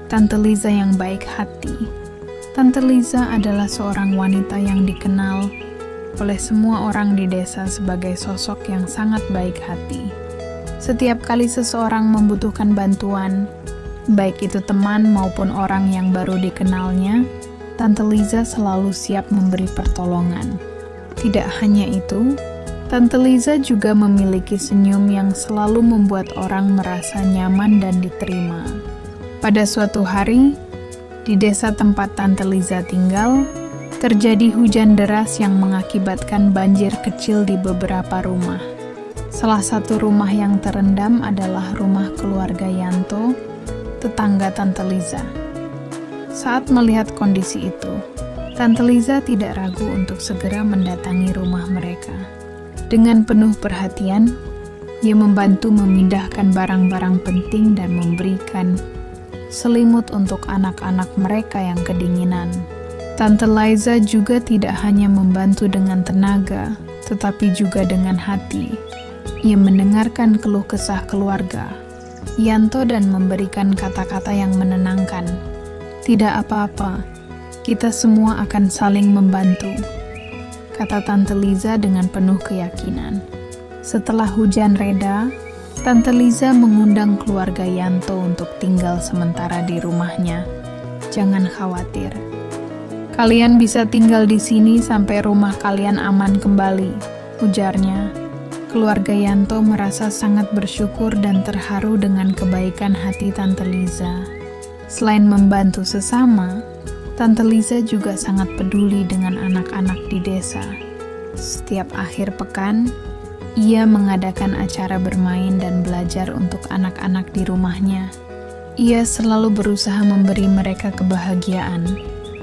Tante Liza yang baik hati. Tante Liza adalah seorang wanita yang dikenal oleh semua orang di desa sebagai sosok yang sangat baik hati. Setiap kali seseorang membutuhkan bantuan, baik itu teman maupun orang yang baru dikenalnya, Tante Liza selalu siap memberi pertolongan. Tidak hanya itu, Tante Liza juga memiliki senyum yang selalu membuat orang merasa nyaman dan diterima. Pada suatu hari, di desa tempat Tante Liza tinggal, terjadi hujan deras yang mengakibatkan banjir kecil di beberapa rumah. Salah satu rumah yang terendam adalah rumah keluarga Yanto, tetangga Tante Liza. Saat melihat kondisi itu, Tante Liza tidak ragu untuk segera mendatangi rumah mereka. Dengan penuh perhatian, ia membantu memindahkan barang-barang penting dan memberikan selimut untuk anak-anak mereka yang kedinginan. Tante Liza juga tidak hanya membantu dengan tenaga, tetapi juga dengan hati. Ia mendengarkan keluh kesah keluarga Yanto dan memberikan kata-kata yang menenangkan. Tidak apa-apa, kita semua akan saling membantu, kata Tante Liza dengan penuh keyakinan. Setelah hujan reda, Tante Liza mengundang keluarga Yanto untuk tinggal sementara di rumahnya. Jangan khawatir. Kalian bisa tinggal di sini sampai rumah kalian aman kembali, ujarnya. Keluarga Yanto merasa sangat bersyukur dan terharu dengan kebaikan hati Tante Liza. Selain membantu sesama, Tante Liza juga sangat peduli dengan anak-anak di desa. Setiap akhir pekan, ia mengadakan acara bermain dan belajar untuk anak-anak di rumahnya. Ia selalu berusaha memberi mereka kebahagiaan,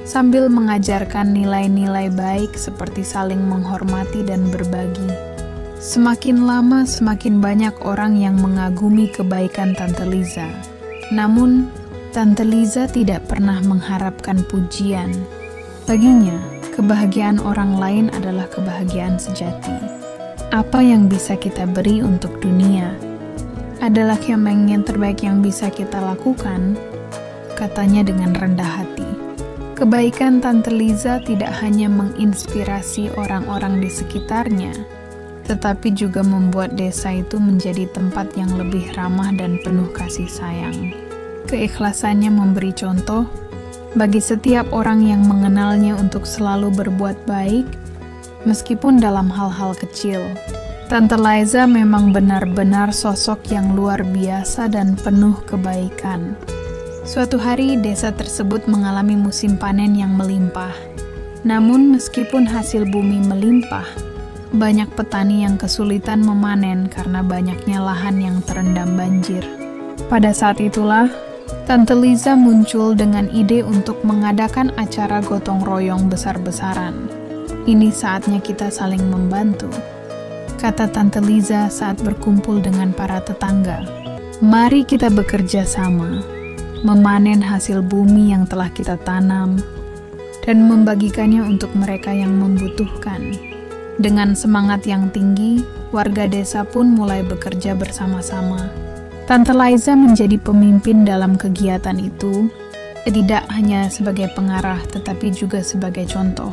sambil mengajarkan nilai-nilai baik seperti saling menghormati dan berbagi. Semakin lama, semakin banyak orang yang mengagumi kebaikan Tante Liza. Namun, Tante Liza tidak pernah mengharapkan pujian. Baginya, kebahagiaan orang lain adalah kebahagiaan sejati. Apa yang bisa kita beri untuk dunia adalah yang terbaik yang bisa kita lakukan, katanya dengan rendah hati. Kebaikan Tante Liza tidak hanya menginspirasi orang-orang di sekitarnya, tetapi juga membuat desa itu menjadi tempat yang lebih ramah dan penuh kasih sayang. Keikhlasannya memberi contoh bagi setiap orang yang mengenalnya untuk selalu berbuat baik, meskipun dalam hal-hal kecil. Tante Liza memang benar-benar sosok yang luar biasa dan penuh kebaikan. Suatu hari, desa tersebut mengalami musim panen yang melimpah. Namun, meskipun hasil bumi melimpah, banyak petani yang kesulitan memanen karena banyaknya lahan yang terendam banjir. Pada saat itulah, Tante Liza muncul dengan ide untuk mengadakan acara gotong royong besar-besaran. Ini saatnya kita saling membantu, kata Tante Liza saat berkumpul dengan para tetangga. Mari kita bekerja sama, memanen hasil bumi yang telah kita tanam, dan membagikannya untuk mereka yang membutuhkan. Dengan semangat yang tinggi, warga desa pun mulai bekerja bersama-sama. Tante Liza menjadi pemimpin dalam kegiatan itu, tidak hanya sebagai pengarah, tetapi juga sebagai contoh.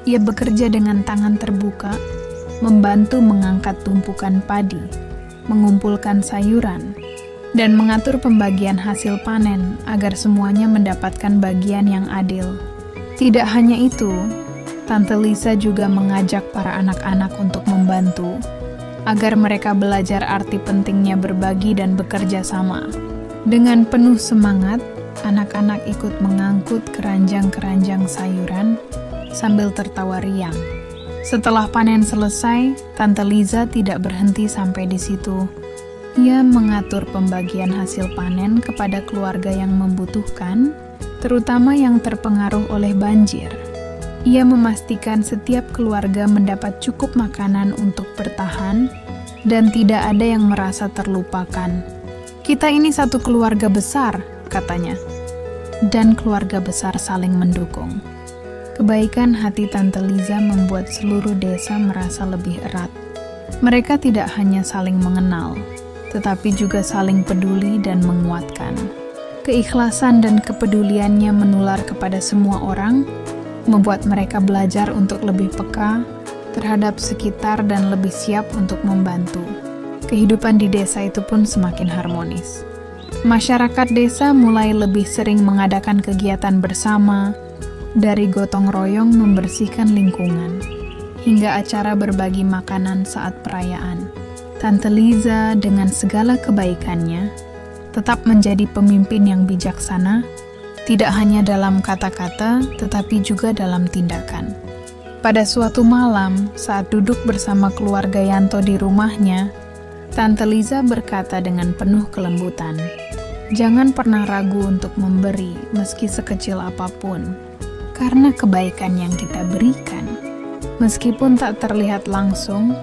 Ia bekerja dengan tangan terbuka, membantu mengangkat tumpukan padi, mengumpulkan sayuran, dan mengatur pembagian hasil panen agar semuanya mendapatkan bagian yang adil. Tidak hanya itu, Tante Liza juga mengajak para anak-anak untuk membantu, agar mereka belajar arti pentingnya berbagi dan bekerja sama. Dengan penuh semangat, anak-anak ikut mengangkut keranjang-keranjang sayuran sambil tertawa riang. Setelah panen selesai, Tante Liza tidak berhenti sampai di situ. Ia mengatur pembagian hasil panen kepada keluarga yang membutuhkan, terutama yang terpengaruh oleh banjir. Ia memastikan setiap keluarga mendapat cukup makanan untuk bertahan dan tidak ada yang merasa terlupakan. Kita ini satu keluarga besar, katanya, dan keluarga besar saling mendukung. Kebaikan hati Tante Liza membuat seluruh desa merasa lebih erat. Mereka tidak hanya saling mengenal, tetapi juga saling peduli dan menguatkan. Keikhlasan dan kepeduliannya menular kepada semua orang, membuat mereka belajar untuk lebih peka terhadap sekitar dan lebih siap untuk membantu. Kehidupan di desa itu pun semakin harmonis. Masyarakat desa mulai lebih sering mengadakan kegiatan bersama, dari gotong royong membersihkan lingkungan, hingga acara berbagi makanan saat perayaan. Tante Liza dengan segala kebaikannya tetap menjadi pemimpin yang bijaksana, tidak hanya dalam kata-kata, tetapi juga dalam tindakan. Pada suatu malam, saat duduk bersama keluarga Yanto di rumahnya, Tante Liza berkata dengan penuh kelembutan, "Jangan pernah ragu untuk memberi, meski sekecil apapun, karena kebaikan yang kita berikan, meskipun tak terlihat langsung,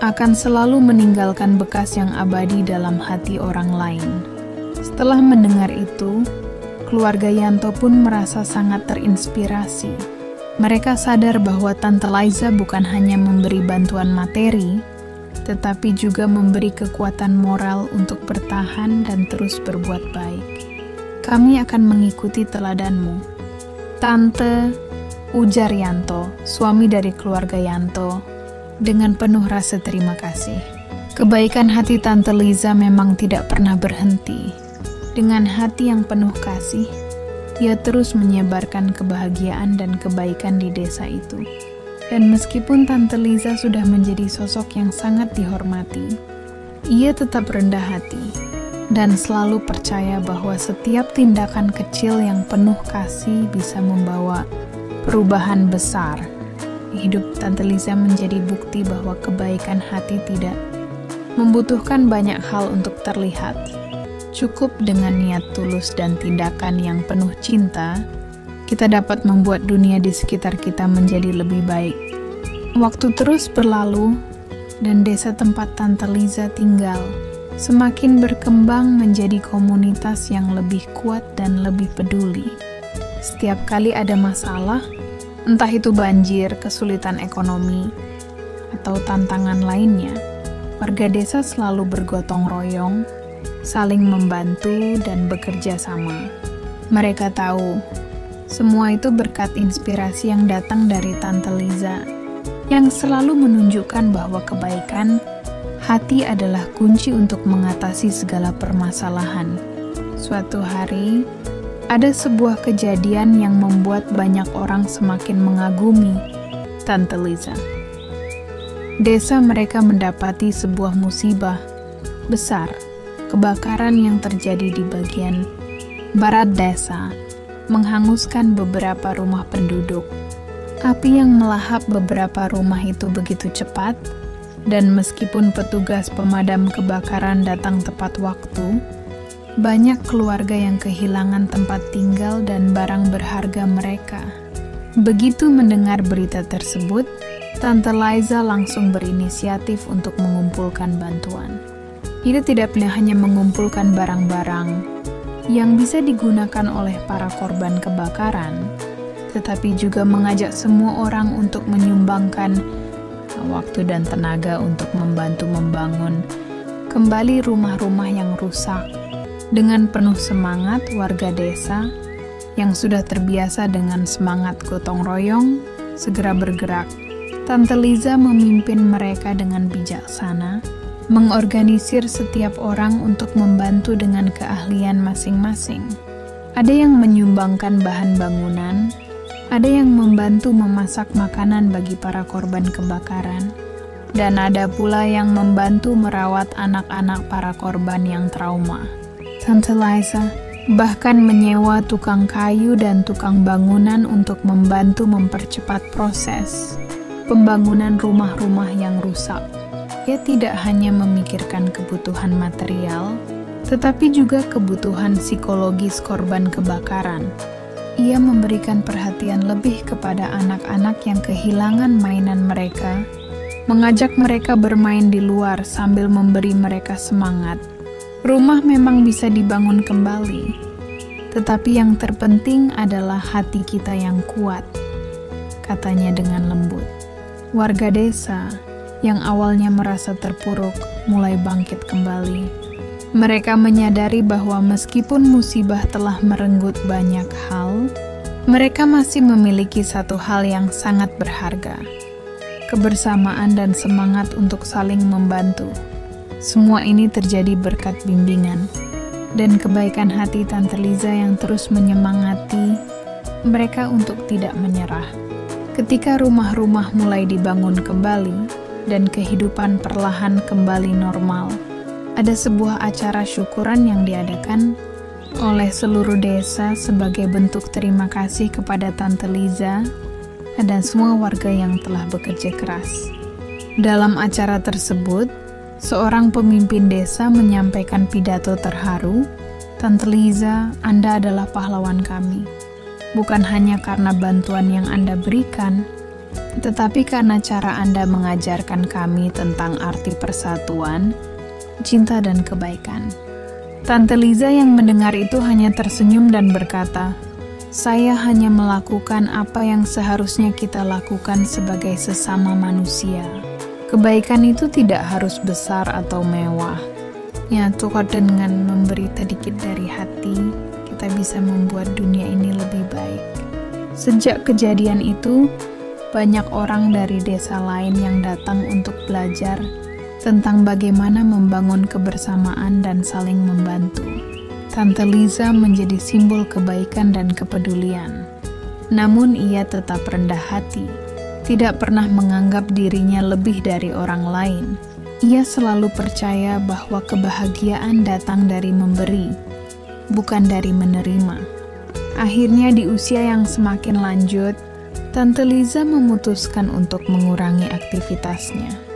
akan selalu meninggalkan bekas yang abadi dalam hati orang lain." Setelah mendengar itu, keluarga Yanto pun merasa sangat terinspirasi. Mereka sadar bahwa Tante Liza bukan hanya memberi bantuan materi, tetapi juga memberi kekuatan moral untuk bertahan dan terus berbuat baik. "Kami akan mengikuti teladanmu, Tante," ujar Yanto, suami dari keluarga Yanto, dengan penuh rasa terima kasih. Kebaikan hati Tante Liza memang tidak pernah berhenti. Dengan hati yang penuh kasih, ia terus menyebarkan kebahagiaan dan kebaikan di desa itu. Dan meskipun Tante Liza sudah menjadi sosok yang sangat dihormati, ia tetap rendah hati dan selalu percaya bahwa setiap tindakan kecil yang penuh kasih bisa membawa perubahan besar. Hidup Tante Liza menjadi bukti bahwa kebaikan hati tidak membutuhkan banyak hal untuk terlihat. Cukup dengan niat tulus dan tindakan yang penuh cinta, kita dapat membuat dunia di sekitar kita menjadi lebih baik. Waktu terus berlalu, dan desa tempat Tante Liza tinggal semakin berkembang menjadi komunitas yang lebih kuat dan lebih peduli. Setiap kali ada masalah, entah itu banjir, kesulitan ekonomi, atau tantangan lainnya, warga desa selalu bergotong royong, saling membantu dan bekerja sama. Mereka tahu, semua itu berkat inspirasi yang datang dari Tante Liza, yang selalu menunjukkan bahwa kebaikan hati adalah kunci untuk mengatasi segala permasalahan. Suatu hari, ada sebuah kejadian yang membuat banyak orang semakin mengagumi Tante Liza. Desa mereka mendapati sebuah musibah besar, kebakaran yang terjadi di bagian barat desa, menghanguskan beberapa rumah penduduk. Api yang melahap beberapa rumah itu begitu cepat, dan meskipun petugas pemadam kebakaran datang tepat waktu, banyak keluarga yang kehilangan tempat tinggal dan barang berharga mereka. Begitu mendengar berita tersebut, Tante Liza langsung berinisiatif untuk mengumpulkan bantuan. Ia tidak hanya mengumpulkan barang-barang yang bisa digunakan oleh para korban kebakaran, tetapi juga mengajak semua orang untuk menyumbangkan waktu dan tenaga untuk membantu membangun kembali rumah-rumah yang rusak. Dengan penuh semangat, warga desa yang sudah terbiasa dengan semangat gotong royong segera bergerak. Tante Liza memimpin mereka dengan bijaksana, mengorganisir setiap orang untuk membantu dengan keahlian masing-masing. Ada yang menyumbangkan bahan bangunan, ada yang membantu memasak makanan bagi para korban kebakaran, dan ada pula yang membantu merawat anak-anak para korban yang trauma. Tante Liza bahkan menyewa tukang kayu dan tukang bangunan untuk membantu mempercepat proses pembangunan rumah-rumah yang rusak. Ia tidak hanya memikirkan kebutuhan material, tetapi juga kebutuhan psikologis korban kebakaran. Ia memberikan perhatian lebih kepada anak-anak yang kehilangan mainan mereka, mengajak mereka bermain di luar sambil memberi mereka semangat. Rumah memang bisa dibangun kembali, tetapi yang terpenting adalah hati kita yang kuat, katanya dengan lembut. Warga desa yang awalnya merasa terpuruk mulai bangkit kembali. Mereka menyadari bahwa meskipun musibah telah merenggut banyak hal, mereka masih memiliki satu hal yang sangat berharga: kebersamaan dan semangat untuk saling membantu. Semua ini terjadi berkat bimbingan dan kebaikan hati Tante Liza yang terus menyemangati mereka untuk tidak menyerah. Ketika rumah-rumah mulai dibangun kembali dan kehidupan perlahan kembali normal, ada sebuah acara syukuran yang diadakan oleh seluruh desa sebagai bentuk terima kasih kepada Tante Liza dan semua warga yang telah bekerja keras. Dalam acara tersebut, seorang pemimpin desa menyampaikan pidato terharu, "Tante Liza, Anda adalah pahlawan kami. Bukan hanya karena bantuan yang Anda berikan, tetapi karena cara Anda mengajarkan kami tentang arti persatuan, cinta dan kebaikan." Tante Liza yang mendengar itu hanya tersenyum dan berkata, "Saya hanya melakukan apa yang seharusnya kita lakukan sebagai sesama manusia. Kebaikan itu tidak harus besar atau mewah. Ya, cukup dengan memberi sedikit dari hati, kita bisa membuat dunia ini lebih baik." Sejak kejadian itu, banyak orang dari desa lain yang datang untuk belajar tentang bagaimana membangun kebersamaan dan saling membantu. Tante Liza menjadi simbol kebaikan dan kepedulian. Namun ia tetap rendah hati, tidak pernah menganggap dirinya lebih dari orang lain. Ia selalu percaya bahwa kebahagiaan datang dari memberi, bukan dari menerima. Akhirnya di usia yang semakin lanjut, Tante Liza memutuskan untuk mengurangi aktivitasnya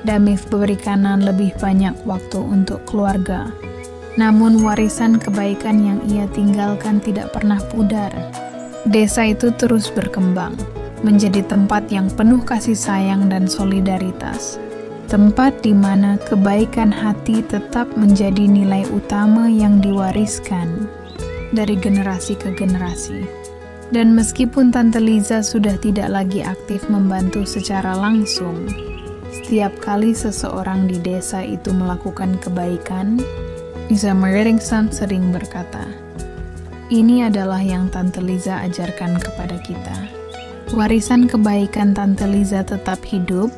demi memberikan lebih banyak waktu untuk keluarga. Namun warisan kebaikan yang ia tinggalkan tidak pernah pudar. Desa itu terus berkembang, menjadi tempat yang penuh kasih sayang dan solidaritas. Tempat di mana kebaikan hati tetap menjadi nilai utama yang diwariskan dari generasi ke generasi. Dan meskipun Tante Liza sudah tidak lagi aktif membantu secara langsung, setiap kali seseorang di desa itu melakukan kebaikan, Liza Meringsson sering berkata, "Ini adalah yang Tante Liza ajarkan kepada kita." Warisan kebaikan Tante Liza tetap hidup,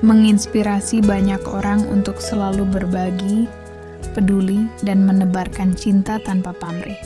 menginspirasi banyak orang untuk selalu berbagi, peduli, dan menebarkan cinta tanpa pamrih.